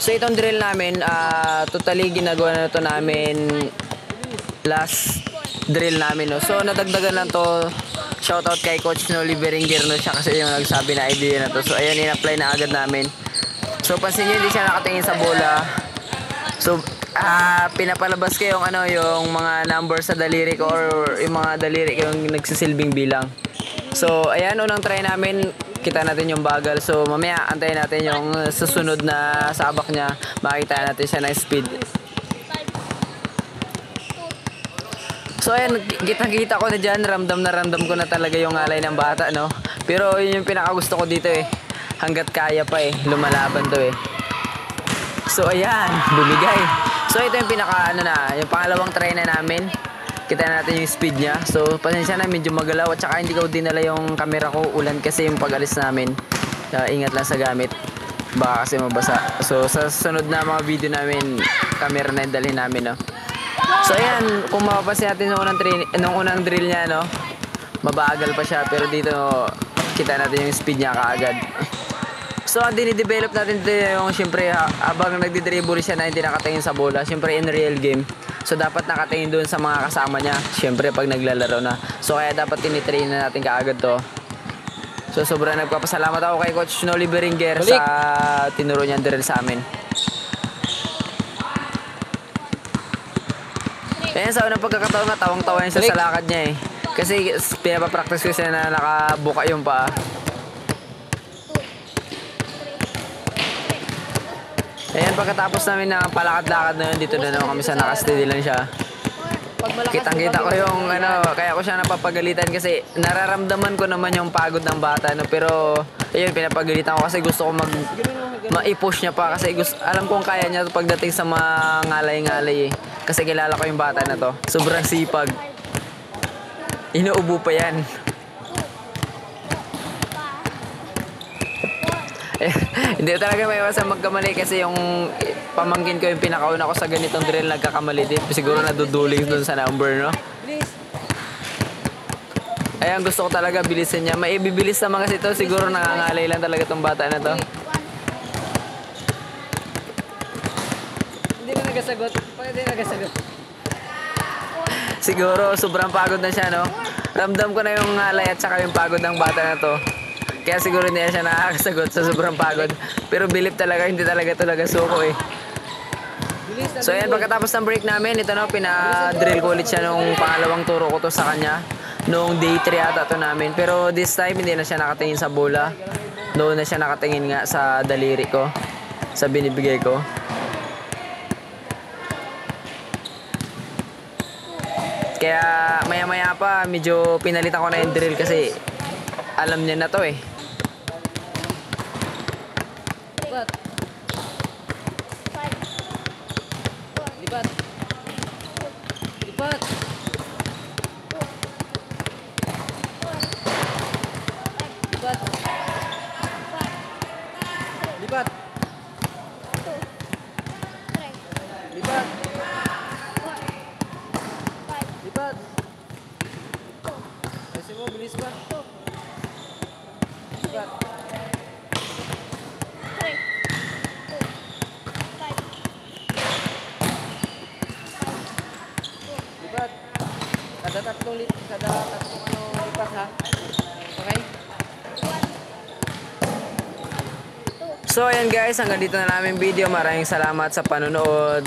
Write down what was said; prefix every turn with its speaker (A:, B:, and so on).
A: So itong drill namin, totally ginagawa na ito namin last drill namin, no. So nadagdagan lang to. Shoutout kay Coach Noli Berenguer, no. Siya kasi yung nagsabi na idea na to. So ayan, in-apply na agad namin. So pansin nyo, hindi siya nakatingin sa bola. So pinapalabas ko yung yung mga numbers sa daliri ko, or yung mga daliri ko yung nagsisilbing bilang. So ayan, unang try namin, kita natin yung bagal. So mamaya antayin natin yung susunod na sabak niya, makita natin siya ng speed. So ayan, kita ko na dyan, ramdam ko na talaga yung alay ng bata, no. Pero yun yung pinakagusto ko dito eh, hanggat kaya pa eh, lumalaban to eh. So ayan, bumigay. So ito yung yung pangalawang try na namin. Kita natin yung speed niya. So pasensya na, medyo magalaw, at saka hindi ko dinala yung camera ko, ulan kasi yung pag-alis namin. Ingat lang sa gamit, baka kasi mabasa. So sa sunod na mga video namin, camera na yung dalhin namin, no. So ayan, kung mapapansin natin nung unang drill niya, no, mabagal pa siya, pero dito kita natin yung speed niya kaagad. So ang dinidevelop natin dito yung, syempre habang nagdi-dribble siya na hindi nakatingin sa bola, syempre in real game, so dapat nakatingin doon sa mga kasama niya, syempre pag naglalaro na. So kaya dapat tinitrain na natin kaagad to. So sobrang nagpapasalamat ako kay Coach Noli Berenguer sa tinuro niyang drill sa amin. Ayan, sa unang pagkakataon na tawang-tawa niya sa lakad niya eh. Kasi pinapapractice ko siya na nakabuka yung paa. Ayan, pagkatapos namin na palakad-lakad na yun, dito na naman kami sa nakasteady lang siya. Kitang-kita ko yung kaya ko siya napapagalitan kasi nararamdaman ko naman yung pagod ng bata, no? Pero ayun, pinapagalitan ko kasi gusto ko ma-i-push niya pa, kasi alam kong kaya niya pagdating sa mga ngalay-ngalay eh. Kasi kilala ko yung bata na to, sobrang sipag, inuubo pa yan. Hindi talaga may iwasan magkamali, kasi yung pamangkin ko yung pinakauna ko sa ganitong drill nagkakamali din. Siguro naduduling dun sa number, no? Ayan, gusto ko talaga bilisan niya. May ibibilis naman kasi ito. Siguro nangangalay lang talaga tong bata na to.
B: Hindi na nagasagot. Bakit hindi nagasagot?
A: Siguro sobrang pagod na siya, no? Ramdam ko na yung ngalay at saka yung pagod ng bata na to. Kaya siguro hindi siya nakakasagot sa sobrang pagod. Pero bilip talaga, hindi talaga suko eh. So ayan, pagkatapos ng break namin, ito, no, pina-drill ko ulit siya nung pangalawang turo ko to sa kanya. Nung day 3 ata to namin. Pero this time hindi na siya nakatingin sa bola. Doon na siya nakatingin nga sa daliri ko, sa binibigay ko. Kaya maya-maya pa medyo pinalitan ko na yung drill kasi alam niya na to eh.
B: Lipat. Lipat. Lipat. Lipat. Lipat. Lipat. Kasi mo, bilis pa. Lipat. Lipat. Kada tatlong lipat ha. Okay?
A: So ayan guys, hanggang dito na namin video. Maraming salamat sa panonood.